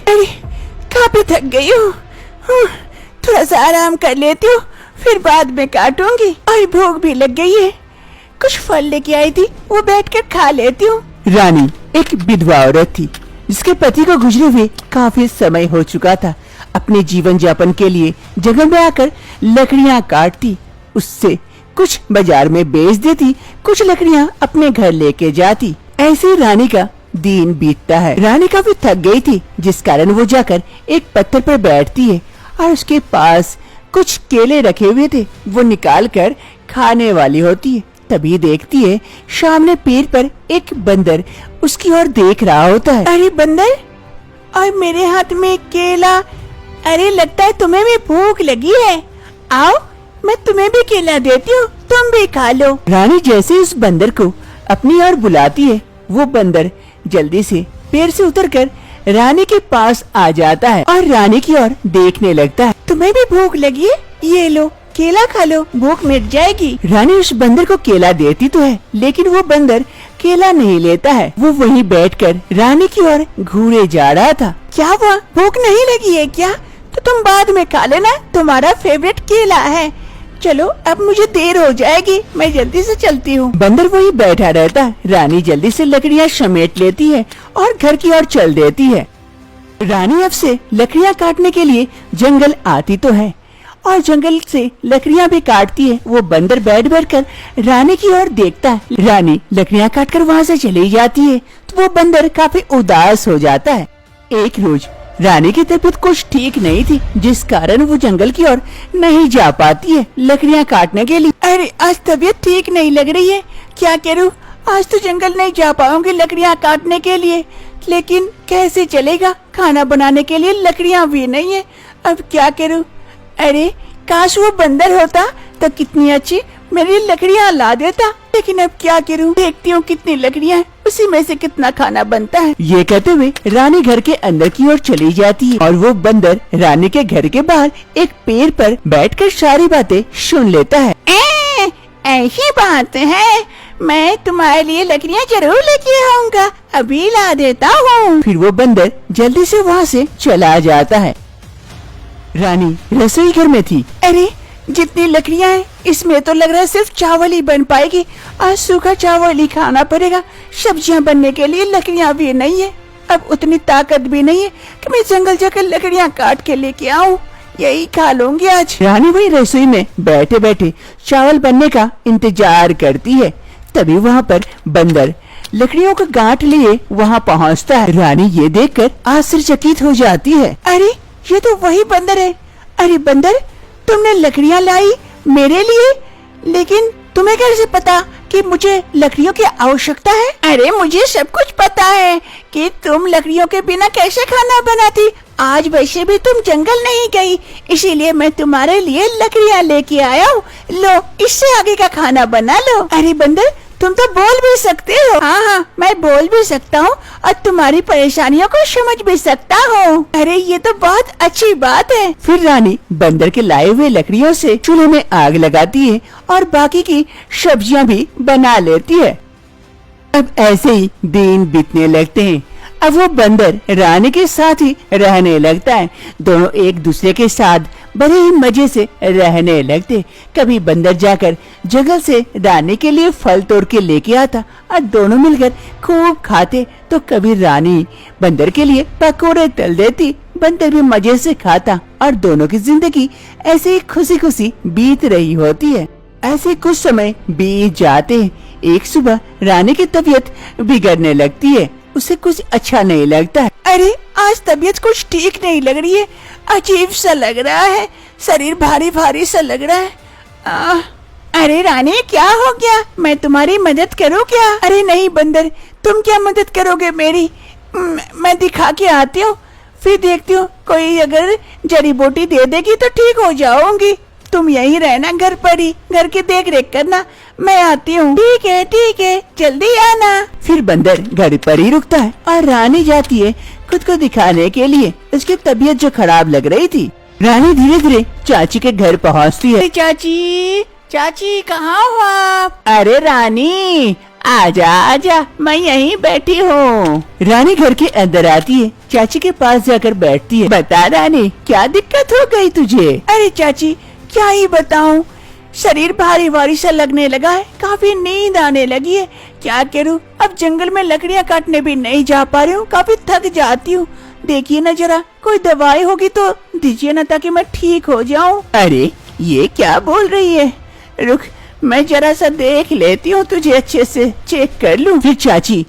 अरे काफी थक गई हूँ, थोड़ा सा आराम कर लेती हूँ, फिर बाद में काटूंगी। और भूख भी लग गई है, कुछ फल लेके आई थी, वो बैठकर खा लेती हूँ। रानी एक विधवा औरत थी जिसके पति को गुजरे हुए काफी समय हो चुका था। अपने जीवन यापन के लिए जंगल में आकर लकड़ियाँ काटती, उससे कुछ बाजार में बेच देती, कुछ लकड़ियाँ अपने घर लेके जाती। ऐसे ही रानी का दिन बीतता है। रानी काफी थक गई थी, जिस कारण वो जाकर एक पत्थर पर बैठती है और उसके पास कुछ केले रखे हुए थे, वो निकाल कर खाने वाली होती है। तभी देखती है सामने पेड़ पर एक बंदर उसकी ओर देख रहा होता है। अरे बंदर, और मेरे हाथ में केला, अरे लगता है तुम्हें भी भूख लगी है, आओ मैं तुम्हें भी केला देती हूँ, तुम भी खा लो। रानी जैसे उस बंदर को अपनी ओर बुलाती है, वो बंदर जल्दी से पेड़ से उतरकर रानी के पास आ जाता है और रानी की ओर देखने लगता है। तुम्हें भी भूख लगी है, ये लो केला खा लो, भूख मिट जाएगी। रानी उस बंदर को केला देती तो है, लेकिन वो बंदर केला नहीं लेता है। वो वहीं बैठकर रानी की ओर घूरे जा रहा था। क्या हुआ, भूख नहीं लगी है क्या? तो तुम बाद में खा लेना, तुम्हारा फेवरेट केला है। चलो अब मुझे देर हो जाएगी, मैं जल्दी से चलती हूँ। बंदर वहीं बैठा रहता है। रानी जल्दी से लकड़ियाँ समेट लेती है और घर की ओर चल देती है। रानी अब से लकड़ियाँ काटने के लिए जंगल आती तो है और जंगल से लकड़ियाँ भी काटती है। वो बंदर बैठ कर रानी की ओर देखता है। रानी लकड़ियाँ काटकर वहाँ से चली जाती है तो वो बंदर काफी उदास हो जाता है। एक रोज रानी की तबीयत कुछ ठीक नहीं थी, जिस कारण वो जंगल की ओर नहीं जा पाती है लकड़ियाँ काटने के लिए। अरे आज तबीयत ठीक नहीं लग रही है, क्या करूँ? आज तो जंगल नहीं जा पाऊंगी लकड़ियाँ काटने के लिए, लेकिन कैसे चलेगा? खाना बनाने के लिए लकड़ियाँ भी नहीं है, अब क्या करूँ? अरे काश वो बंदर होता तो कितनी अच्छी मेरी लकड़ियाँ ला देता, लेकिन अब क्या करूँ? देखती हूँ कितनी लकड़ियाँ हैं, उसी में से कितना खाना बनता है। ये कहते हुए रानी घर के अंदर की ओर चली जाती है और वो बंदर रानी के घर के बाहर एक पेड़ पर बैठकर सारी बातें सुन लेता है। ऐसी बात है, मैं तुम्हारे लिए लकड़ियाँ जरूर लेके आऊंगा, अभी ला देता हूँ। फिर वो बंदर जल्दी से वहाँ से चला जाता है। रानी रसोई घर में थी। अरे जितनी लकड़ियाँ हैं, इसमें तो लग रहा है सिर्फ चावल ही बन पाएगी, आज सूखा चावल ही खाना पड़ेगा। सब्जियाँ बनने के लिए लकड़ियाँ भी नहीं है, अब उतनी ताकत भी नहीं है कि मैं जंगल जाकर लकड़ियाँ काट के लेके आऊँ, यही खा लूंगी आज। रानी वही रसोई में बैठे बैठे चावल बनने का इंतजार करती है। तभी वहाँ पर बंदर लकड़ियों का गांठ लिए वहाँ पहुँचता है। रानी ये देखकर आश्चर्यचकित हो जाती है। अरे ये तो वही बंदर है। अरे बंदर, तुमने लकड़ियाँ लाई मेरे लिए, लेकिन तुम्हें कैसे पता कि मुझे लकड़ियों की आवश्यकता है? अरे मुझे सब कुछ पता है कि तुम लकड़ियों के बिना कैसे खाना बनाती। आज वैसे भी तुम जंगल नहीं गई, इसीलिए मैं तुम्हारे लिए लकड़ियाँ लेके आया हूँ। लो, इससे आगे का खाना बना लो। अरे बंदर, तुम तो बोल भी सकते हो। हाँ, मैं बोल भी सकता हूँ और तुम्हारी परेशानियों को समझ भी सकता हूँ। अरे ये तो बहुत अच्छी बात है। फिर रानी बंदर के लाए हुए लकड़ियों से चूल्हे में आग लगाती है और बाकी की सब्जियां भी बना लेती है। अब ऐसे ही दिन बीतने लगते हैं। अब वो बंदर रानी के साथ ही रहने लगता है। दोनों एक दूसरे के साथ बड़े ही मजे से रहने लगते। कभी बंदर जाकर जंगल से रानी के लिए फल तोड़ के लेके आता और दोनों मिलकर खूब खाते, तो कभी रानी बंदर के लिए पकोड़े तल देती, बंदर भी मजे से खाता और दोनों की जिंदगी ऐसे ही खुशी खुशी बीत रही होती है। ऐसे कुछ समय बीत जाते हैं। एक सुबह रानी की तबीयत बिगड़ने लगती है, उसे कुछ अच्छा नहीं लगता है। अरे आज तबीयत कुछ ठीक नहीं लग रही है, अजीब सा लग रहा है, शरीर भारी भारी सा लग रहा है। अरे रानी क्या हो गया? मैं तुम्हारी मदद करूँ क्या? अरे नहीं बंदर, तुम क्या मदद करोगे मेरी? मैं दिखा के आती हूँ, फिर देखती हूँ कोई अगर जड़ी बूटी दे देगी तो ठीक हो जाऊंगी। तुम यहीं रहना घर पर ही, घर की देख रेख करना, मैं आती हूँ। ठीक है, जल्दी आना। फिर बंदर घर पर ही रुकता है और रानी जाती है खुद को दिखाने के लिए। उसकी तबीयत जो खराब लग रही थी। रानी धीरे धीरे चाची के घर पहुँचती है। चाची कहाँ हो आप? अरे रानी, आजा आजा, मैं यहीं बैठी हूँ। रानी घर के अंदर आती है, चाची के पास जाकर बैठती है। बता रानी, क्या दिक्कत हो गई तुझे? अरे चाची, क्या ही बताऊं, शरीर भारी भारी सा लगने लगा है, काफी नींद आने लगी है। क्या करूं, अब जंगल में लकड़ियां काटने भी नहीं जा पा रही हूँ, काफी थक जाती हूँ। देखिए ना जरा, कोई दवाई होगी तो दीजिए ना, ताकि मैं ठीक हो जाऊं। अरे ये क्या बोल रही है? रुक, मैं जरा सा देख लेती हूँ, तुझे अच्छे से चेक कर लूं। फिर चाची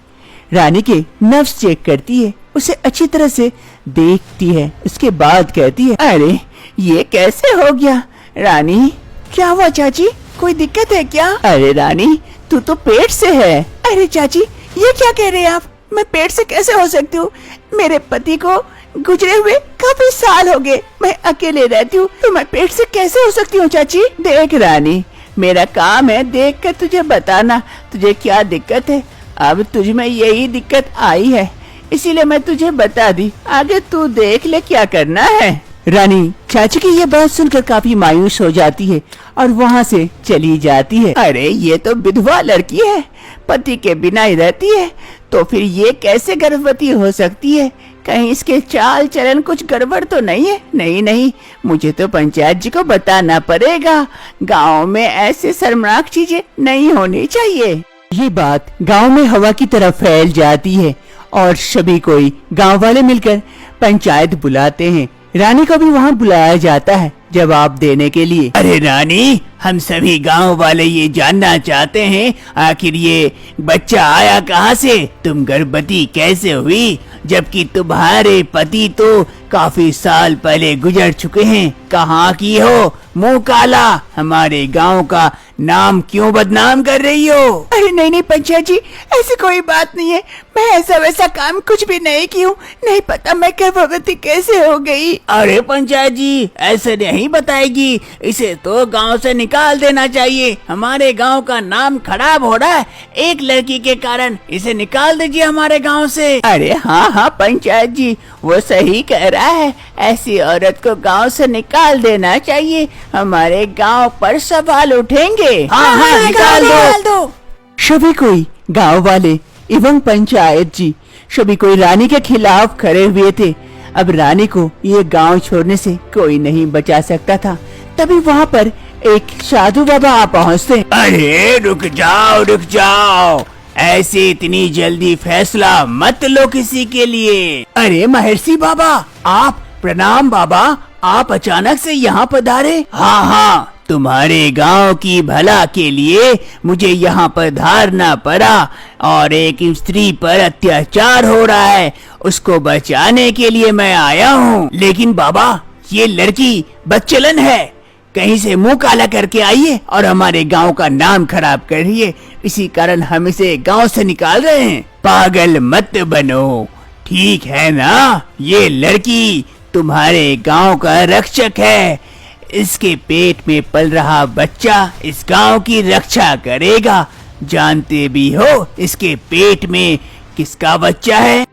रानी के नब्ज चेक करती है, उसे अच्छी तरह से देखती है, उसके बाद कहती है, अरे ये कैसे हो गया रानी? क्या हुआ चाची, कोई दिक्कत है क्या? अरे रानी, तू तो पेट से है। अरे चाची, ये क्या कह रहे हैं आप? मैं पेट से कैसे हो सकती हूँ? मेरे पति को गुजरे हुए काफी साल हो गए, मैं अकेले रहती हूँ, तो मैं पेट से कैसे हो सकती हूँ चाची? देख रानी, मेरा काम है देख कर तुझे बताना, तुझे क्या दिक्कत है। अब तुझ में यही दिक्कत आई है, इसीलिए मैं तुझे बता दी, आगे तू देख ले क्या करना है। रानी चाची की ये बात सुनकर काफी मायूस हो जाती है और वहाँ से चली जाती है। अरे ये तो विधवा लड़की है, पति के बिना ही रहती है, तो फिर ये कैसे गर्भवती हो सकती है? कहीं इसके चाल चलन कुछ गड़बड़ तो नहीं है? नहीं नहीं, मुझे तो पंचायत जी को बताना पड़ेगा, गांव में ऐसे शर्मनाक चीजें नहीं होनी चाहिए। ये बात गांव में हवा की तरह फैल जाती है और सभी कोई गांव वाले मिलकर पंचायत बुलाते हैं। रानी को भी वहाँ बुलाया जाता है जवाब देने के लिए। अरे रानी, हम सभी गांव वाले ये जानना चाहते हैं, आखिर ये बच्चा आया कहाँ से? तुम गर्भवती कैसे हुई, जबकि तुम्हारे पति तो काफी साल पहले गुजर चुके हैं? कहाँ की हो, मुंह काला, हमारे गांव का नाम क्यों बदनाम कर रही हो? अरे नहीं नहीं पंचायत जी, ऐसी कोई बात नहीं है, मैं ऐसा वैसा काम कुछ भी नहीं की हूँ, नहीं पता मैं गर्भवती कैसे हो गई। अरे पंचायत जी ऐसे नहीं बताएगी, इसे तो गांव से निकाल देना चाहिए, हमारे गांव का नाम खराब हो रहा है, एक लड़की के कारण इसे निकाल दीजिए हमारे गांव से। अरे हाँ हाँ पंचायत जी, वो सही कह रहा है, ऐसी औरत को गांव से निकाल देना चाहिए, हमारे गांव पर सवाल उठेंगे। हाँ हाँ निकाल दो। सभी कोई गांव वाले एवं पंचायत जी सभी कोई रानी के खिलाफ खड़े हुए थे। अब रानी को ये गांव छोड़ने से कोई नहीं बचा सकता था। तभी वहाँ पर एक साधु बाबा आ पहुँचते। अरे रुक जाओ, ऐसे इतनी जल्दी फैसला मत लो किसी के लिए। अरे महर्षि बाबा, आप प्रणाम बाबा, आप अचानक से यहाँ पधारे? हाँ, तुम्हारे गांव की भला के लिए मुझे यहाँ पधारना पड़ा और एक स्त्री पर अत्याचार हो रहा है, उसको बचाने के लिए मैं आया हूँ। लेकिन बाबा, ये लड़की बदचलन है, कहीं से मुंह काला करके आई है और हमारे गांव का नाम खराब कर रही है, इसी कारण हम इसे गांव से निकाल रहे हैं। पागल मत बनो, ठीक है ना? ये लड़की तुम्हारे गांव का रक्षक है, इसके पेट में पल रहा बच्चा इस गांव की रक्षा करेगा। जानते भी हो इसके पेट में किसका बच्चा है?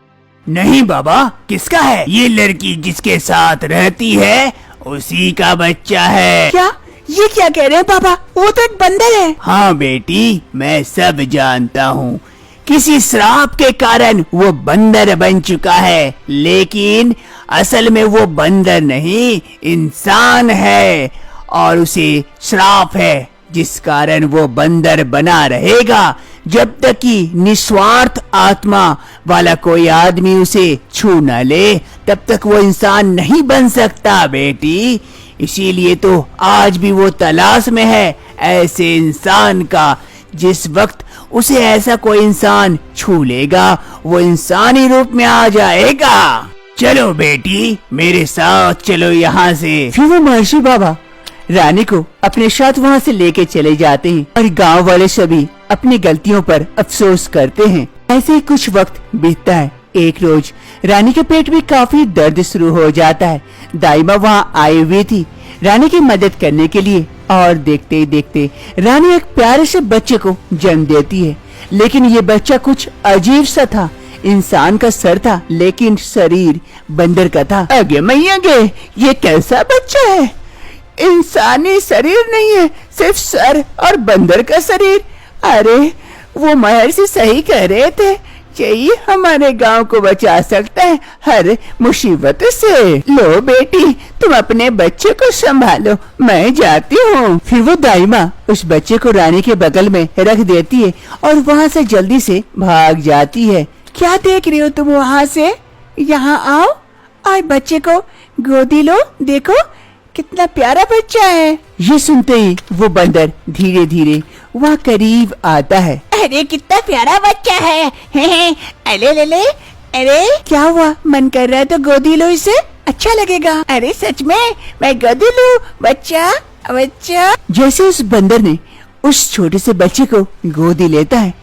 नहीं बाबा, किसका है? ये लड़की जिसके साथ रहती है उसी का बच्चा है। क्या? ये क्या कह रहे हैं पापा? वो तो एक बंदर है। हाँ बेटी, मैं सब जानता हूँ, किसी श्राप के कारण वो बंदर बन चुका है, लेकिन असल में वो बंदर नहीं इंसान है और उसे श्राप है जिस कारण वो बंदर बना रहेगा। जब तक कि निस्वार्थ आत्मा वाला कोई आदमी उसे छू न ले तब तक वो इंसान नहीं बन सकता बेटी। इसीलिए तो आज भी वो तलाश में है ऐसे इंसान का, जिस वक्त उसे ऐसा कोई इंसान छू लेगा वो इंसानी रूप में आ जाएगा। चलो बेटी, मेरे साथ चलो यहाँ से। फिर वो महर्षि बाबा रानी को अपने साथ वहाँ से लेके चले जाते हैं और गांव वाले सभी अपनी गलतियों पर अफसोस करते हैं। ऐसे ही कुछ वक्त बीतता है। एक रोज रानी के पेट में काफी दर्द शुरू हो जाता है। दाइमा वहाँ आई हुई थी रानी की मदद करने के लिए और देखते ही देखते रानी एक प्यारे से बच्चे को जन्म देती है। लेकिन ये बच्चा कुछ अजीब सा था, इंसान का सर था लेकिन शरीर बंदर का था। आगे मैया गे, ये कैसा बच्चा है? इंसानी शरीर नहीं है, सिर्फ सर और बंदर का शरीर। अरे वो महर्षि सही कह रहे थे, यही हमारे गांव को बचा सकता है हर मुसीबत से। लो बेटी, तुम अपने बच्चे को संभालो, मैं जाती हूँ। फिर वो दाई माँ उस बच्चे को रानी के बगल में रख देती है और वहाँ से जल्दी से भाग जाती है। क्या देख रही हो तुम वहाँ से? यहाँ आओ और बच्चे को गोदी लो, देखो कितना प्यारा बच्चा है। ये सुनते ही वो बंदर धीरे धीरे वहाँ करीब आता है। अरे कितना प्यारा बच्चा है, अरे ले ले, अरे क्या हुआ, मन कर रहा है तो गोदी लो इसे, अच्छा लगेगा। अरे सच में मैं गोदी लूं, बच्चा बच्चा। जैसे उस बंदर ने उस छोटे से बच्चे को गोदी लेता है,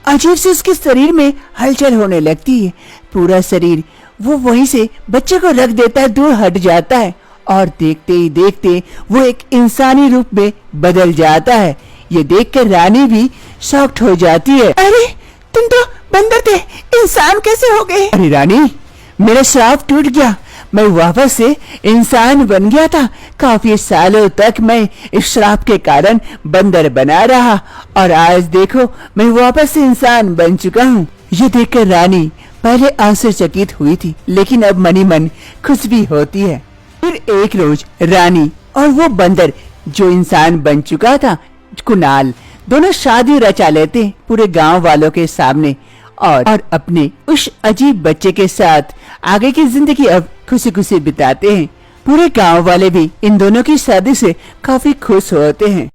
अजीब से उसके शरीर में हलचल होने लगती है। पूरा शरीर वो वहीं से बच्चे को रख देता है, दूर हट जाता है और देखते ही देखते वो एक इंसानी रूप में बदल जाता है। ये देखकर रानी भी शॉक्ड हो जाती है। अरे तुम तो बंदर थे, इंसान कैसे हो गए? अरे रानी, मेरा श्राप टूट गया, मैं वापस से इंसान बन गया था। काफी सालों तक मैं इस श्राप के कारण बंदर बना रहा और आज देखो मैं वापस से इंसान बन चुका हूँ। ये देखकर रानी पहले आश्चर्यचकित हुई थी, लेकिन अब मनी मन खुश भी होती है। फिर एक रोज रानी और वो बंदर जो इंसान बन चुका था, कुणाल, दोनों शादी रचा लेते पूरे गांव वालों के सामने और अपने उस अजीब बच्चे के साथ आगे की जिंदगी अब खुशी खुशी बिताते हैं। पूरे गांव वाले भी इन दोनों की शादी से काफी खुश होते हैं।